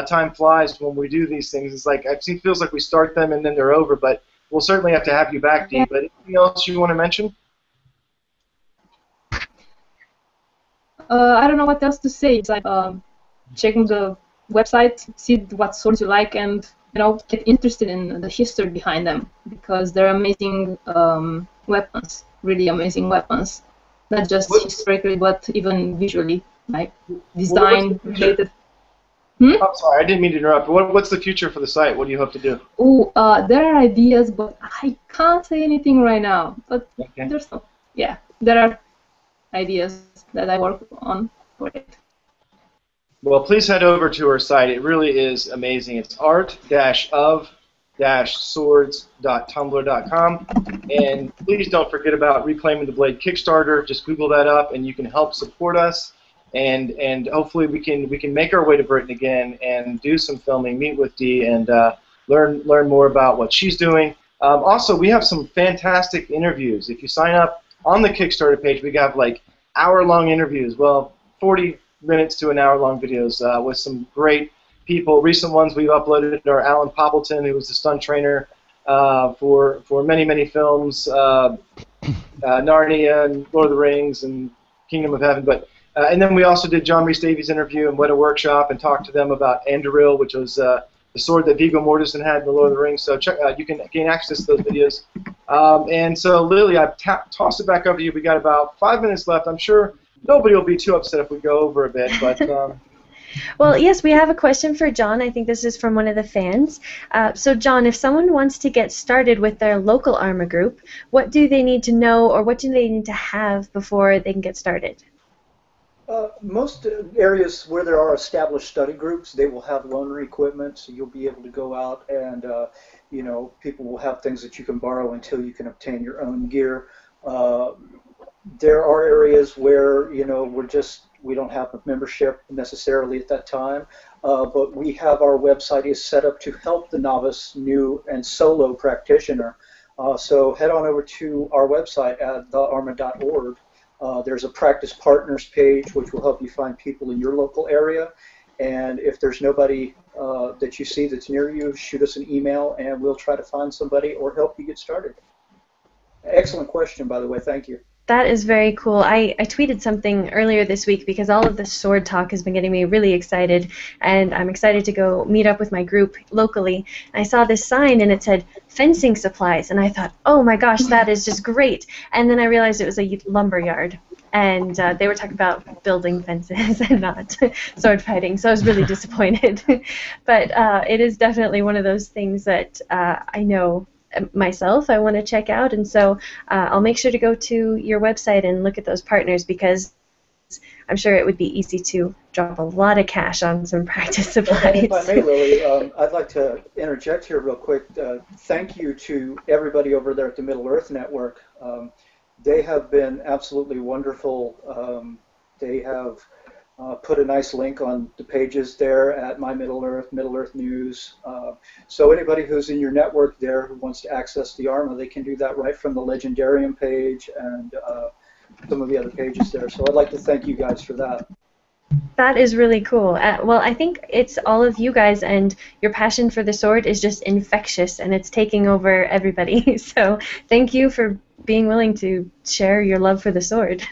time flies when we do these things. It's like it feels like we start them and then they're over. But we'll certainly have to have you back, Dee. But anything else you want to mention? I don't know what else to say. It's like checking the website, see what swords you like, and get interested in the history behind them, because they're amazing weapons, really amazing weapons. Not just historically, but even visually, like design related. I'm sorry, I didn't mean to interrupt. What's the future for the site? What do you hope to do? Oh, there are ideas, but I can't say anything right now. But there are ideas that I work on for it. Well, please head over to her site. It really is amazing. It's art-of-swords.tumblr.com. And please don't forget about Reclaiming the Blade Kickstarter. Just Google that up, and you can help support us. And hopefully we can make our way to Britain again and do some filming, meet with Dee, and learn more about what she's doing. Also, we have some fantastic interviews. If you sign up on the Kickstarter page, we have like hour-long interviews. Well, 40 minutes to an hour-long videos with some great people. Recent ones we've uploaded are Alan Poppleton, who was the stunt trainer for many films, Narnia and Lord of the Rings and Kingdom of Heaven. But and then we also did John Rhys Davies' interview and went a workshop and talked to them about Anduril, which was the sword that Viggo Mortensen had in the Lord of the Rings. So you can gain access to those videos. And so, Lily, I've tossed it back over to you. We got about 5 minutes left. I'm sure nobody will be too upset if we go over a bit, but. Well, yes, we have a question for John. I think this is from one of the fans. So, John, if someone wants to get started with their local ARMA group, what do they need to know, or what do they need to have before they can get started? Most areas where there are established study groups, they will have loaner equipment, so you'll be able to go out and, people will have things that you can borrow until you can obtain your own gear. There are areas where, we don't have a membership necessarily at that time, but we have our website is set up to help the novice, new, and solo practitioner. So head on over to our website at thearma.org. There's a practice partners page which will help you find people in your local area. And if there's nobody that you see that's near you, shoot us an email and we'll try to find somebody or help you get started. Excellent question, by the way. Thank you. That is very cool. I tweeted something earlier this week because all of the sword talk has been getting me really excited, and I'm excited to go meet up with my group locally. I saw this sign and it said fencing supplies, and I thought, oh my gosh, that is just great. And then I realized it was a lumber yard, and they were talking about building fences and not sword fighting, so I was really disappointed. But it is definitely one of those things that I know myself I want to check out, and so I'll make sure to go to your website and look at those partners, because I'm sure it would be easy to drop a lot of cash on some practice supplies. If I may, Lily, I'd like to interject here real quick. Thank you to everybody over there at the Middle Earth Network. They have been absolutely wonderful. They have put a nice link on the pages there at My Middle Earth, Middle Earth News. So anybody who's in your network there who wants to access the ARMA, they can do that right from the Legendarium page and some of the other pages there. So I'd like to thank you guys for that. That is really cool. Well, I think it's all of you guys, and your passion for the sword is just infectious, and it's taking over everybody. So thank you for being willing to share your love for the sword.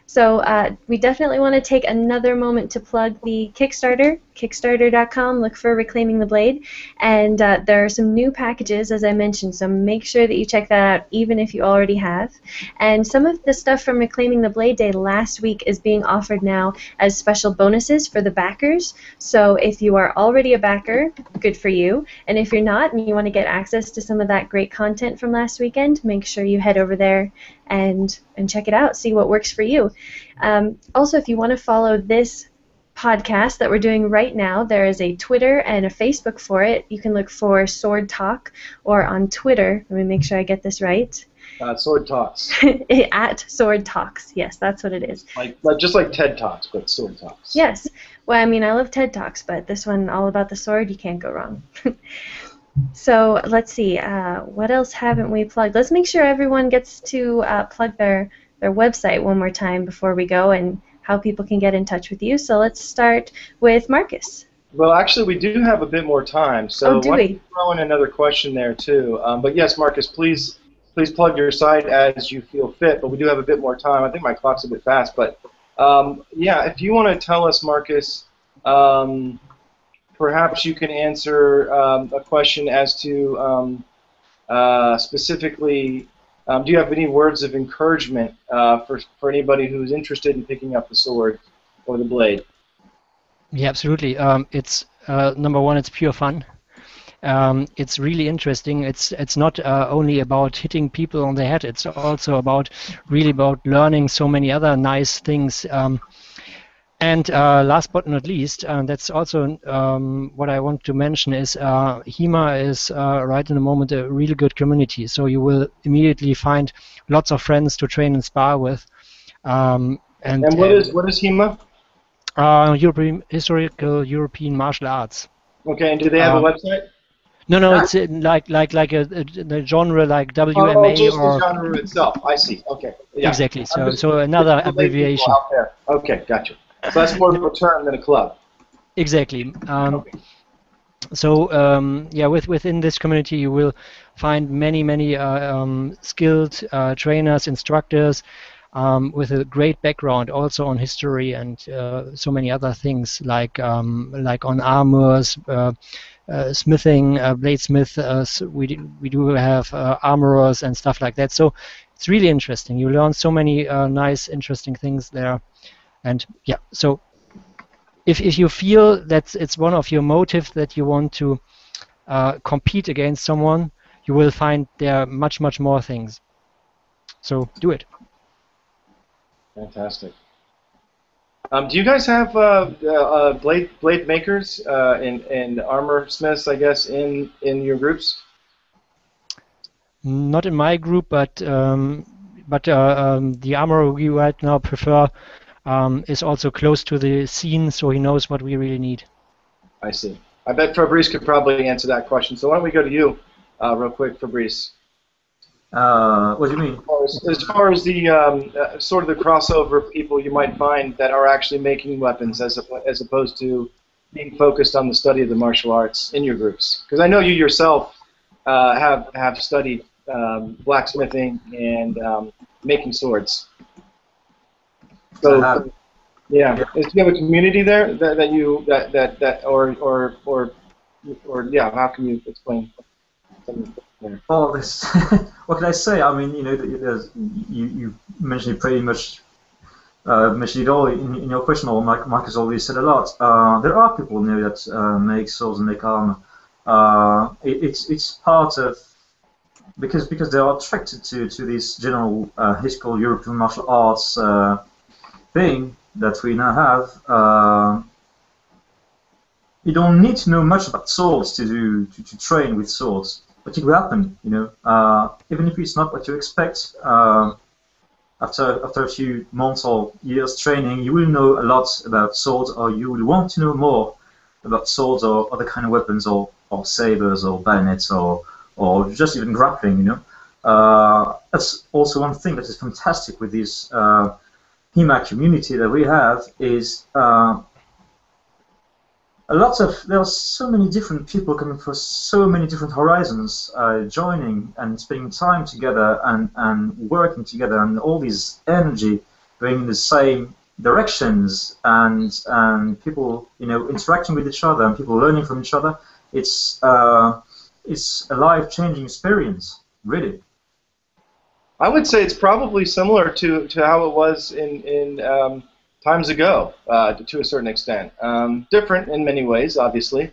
So we definitely want to take another moment to plug the Kickstarter, kickstarter.com. Look for Reclaiming the Blade. And there are some new packages, as I mentioned, so make sure that you check that out, even if you already have. And some of the stuff from Reclaiming the Blade Day last week is being offered now as special bonuses for the backers. So if you are already a backer, good for you. And if you're not and you want to get access to some of that great content from last weekend, make sure you head over there and check it out, see what works for you. Also, if you want to follow this podcast that we're doing right now, there is a Twitter and a Facebook for it. You can look for Sword Talk, or on Twitter, let me make sure I get this right. Sword Talks. At Sword Talks, yes, that's what it is. Just like TED Talks, but Sword Talks. Yes. Well, I mean, I love TED Talks, but this one, all about the sword, you can't go wrong. So let's see, what else haven't we plugged? Let's make sure everyone gets to plug their website one more time before we go, and how people can get in touch with you. So let's start with Marcus. Well, actually, we do have a bit more time, so why don't you throw in another question there too. But yes, Marcus, please plug your site as you feel fit. But we do have a bit more time. I think my clock's a bit fast, but yeah, if you want to tell us, Marcus. Perhaps you can answer a question as to specifically, do you have any words of encouragement for anybody who's interested in picking up the sword or the blade? Yeah, absolutely. It's number one, it's pure fun. It's really interesting. It's not only about hitting people on the head. It's also really about learning so many other nice things. And last but not least, that's also what I want to mention is HEMA is right in the moment a really good community. So you will immediately find lots of friends to train and spar with. And what is HEMA? Historical European Martial Arts. Okay, and do they have a website? No, it's like the genre like WMA just or the genre itself. I see. Okay. Yeah. Exactly. So another abbreviation. Out there. Okay, gotcha. So that's more of a term than a club. Exactly. Okay. So yeah, within this community, you will find many skilled trainers, instructors with a great background, also on history and so many other things like on armors, smithing, bladesmith. We do have armorers and stuff like that. So it's really interesting. You learn so many nice, interesting things there. And yeah, so if you feel that it's one of your motives that you want to compete against someone, you will find there are much more things. So do it. Fantastic. Do you guys have blade makers and armor smiths, I guess, in your groups? Not in my group, but the armorer we right now prefer is also close to the scene, so he knows what we really need. I see. I bet Fabrice could probably answer that question. So why don't we go to you real quick, Fabrice? What do you mean? As far as the sort of the crossover people you might find that are actually making weapons as opposed to being focused on the study of the martial arts in your groups. Because I know you yourself have studied blacksmithing and making swords. So, yeah, do you have a community there or yeah? How can you explain? Well, this, what can I say? I mean, you know, you mentioned it pretty much. Mentioned it all in your question. Or Marcus already said a lot. There are people, you know, that make swords and make armor. It's part of because they are attracted to this general historical European martial arts thing that we now have. You don't need to know much about swords to train with swords, but it will happen, even if it's not what you expect. After a few months or years training, you will know a lot about swords, or you will want to know more about swords or other kind of weapons, or sabers or bayonets, or just even grappling. That's also one thing that is fantastic with this HEMA community that we have is. There are so many different people coming from so many different horizons joining and spending time together and working together, and all this energy going in the same directions, and people interacting with each other and people learning from each other. It's a life-changing experience, really. I would say it's probably similar to how it was in times ago, to a certain extent. Different in many ways, obviously,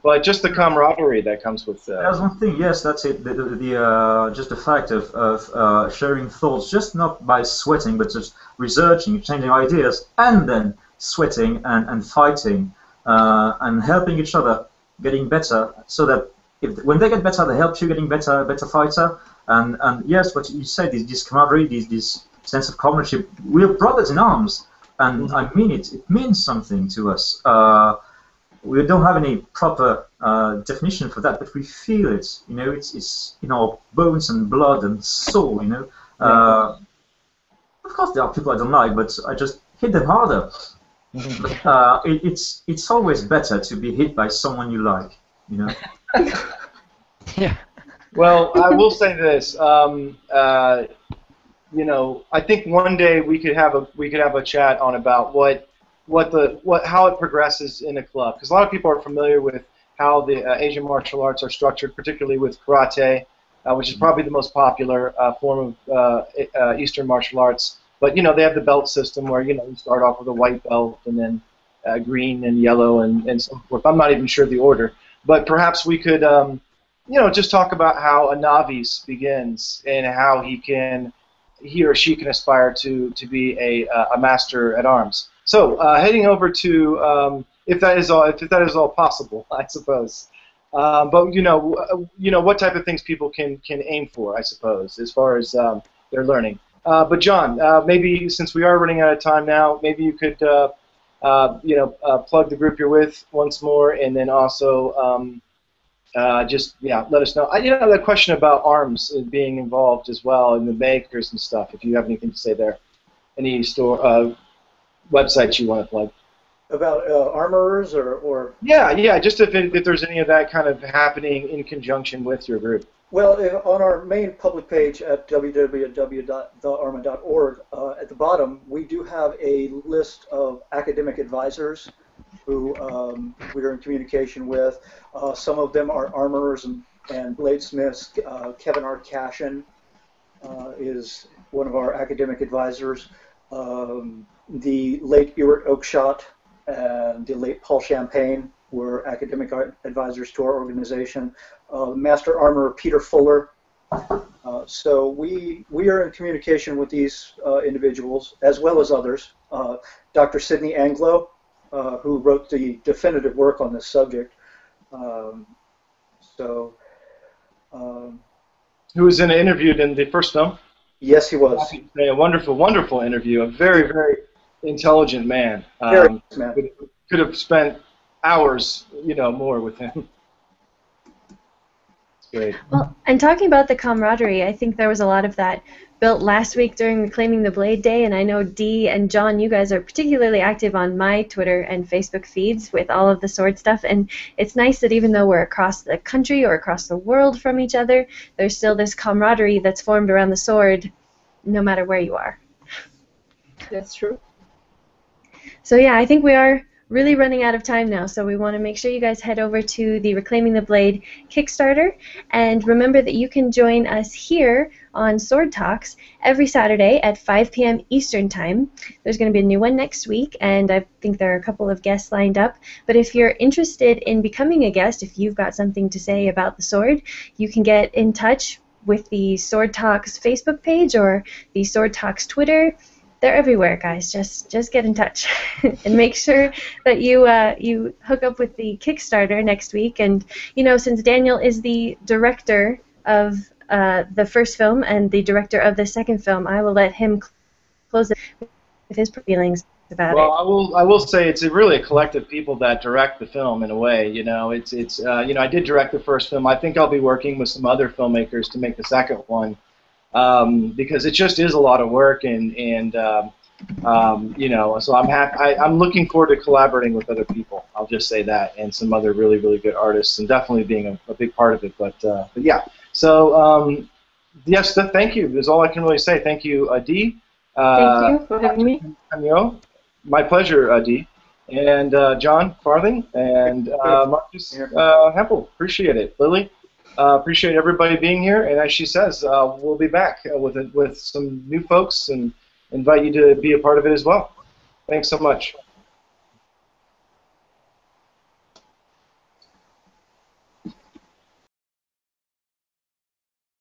but just the camaraderie that comes with. That's one thing. Yes, that's it. Just the fact of sharing thoughts, just not by sweating, but just researching, changing ideas, and then sweating and fighting and helping each other, getting better, so that when they get better, they help you getting better, a better fighter. And yes, what you said is this camaraderie, this sense of comradeship. We're brothers in arms. And I mean it. It means something to us. We don't have any proper definition for that, but we feel it. It's in our bones and blood and soul. Of course, there are people I don't like, but I just hit them harder. It's always better to be hit by someone you like. Yeah. Well, I will say this. I think one day we could have a chat on about how it progresses in a club, because a lot of people are familiar with how the Asian martial arts are structured, particularly with karate, which is probably the most popular form of Eastern martial arts. But they have the belt system where you start off with a white belt and then green and yellow and so forth. I'm not even sure the order, but perhaps we could just talk about how a novice begins and how he or she can aspire to be a master at arms. So heading over to if that is all possible, I suppose. But what type of things people can aim for, I suppose, as far as their learning. But John, maybe since we are running out of time now, maybe you could plug the group you're with once more, and then also let us know. That question about arms being involved as well, and the makers and stuff. If you have anything to say there, any store websites you want to plug about armorers or just if there's any of that kind of happening in conjunction with your group. Well, on our main public page at www.thearma.org, at the bottom we do have a list of academic advisors who we are in communication with. Some of them are armorers and bladesmiths. Kevin R. Cashin is one of our academic advisors. The late Ewart Oakeshott and the late Paul Champagne were academic advisors to our organization. Master Armorer Peter Fuller. So we are in communication with these individuals as well as others. Dr. Sidney Anglo, who wrote the definitive work on this subject. Who was interviewed in the first film? Yes, he was. A wonderful, wonderful interview. A very, very intelligent man. Very man. Could have spent hours, more with him. It's great. Well, and talking about the camaraderie, I think there was a lot of that built last week during Reclaiming the Blade Day, and I know Dee and John, you guys are particularly active on my Twitter and Facebook feeds with all of the sword stuff, and it's nice that even though we're across the country or across the world from each other, there's still this camaraderie that's formed around the sword no matter where you are. That's true. So yeah, I think we are really running out of time now, so we want to make sure you guys head over to the Reclaiming the Blade Kickstarter, and remember that you can join us here on Sword Talks every Saturday at 5 p.m. Eastern Time. There's going to be a new one next week, and I think there are a couple of guests lined up, but if you're interested in becoming a guest, if you've got something to say about the sword, you can get in touch with the Sword Talks Facebook page or the Sword Talks Twitter. They're everywhere, guys. Just get in touch and make sure that you hook up with the Kickstarter next week. And since Daniel is the director of the first film and the director of the second film, I will let him close it with his feelings about it. Well, I will say it's really a collective people that direct the film in a way. I did direct the first film. I think I'll be working with some other filmmakers to make the second one. Because it just is a lot of work, and so I'm happy. I'm looking forward to collaborating with other people. I'll just say that, and some other really, really good artists, and definitely being a big part of it. But yeah, so yes, thank you. That's all I can really say. Thank you, Dee. Thank you for having me. My pleasure, Dee. And John Farthing and Marcus Hempel. Appreciate it, Lily. Appreciate everybody being here, and as she says, we'll be back with some new folks and invite you to be a part of it as well. Thanks so much.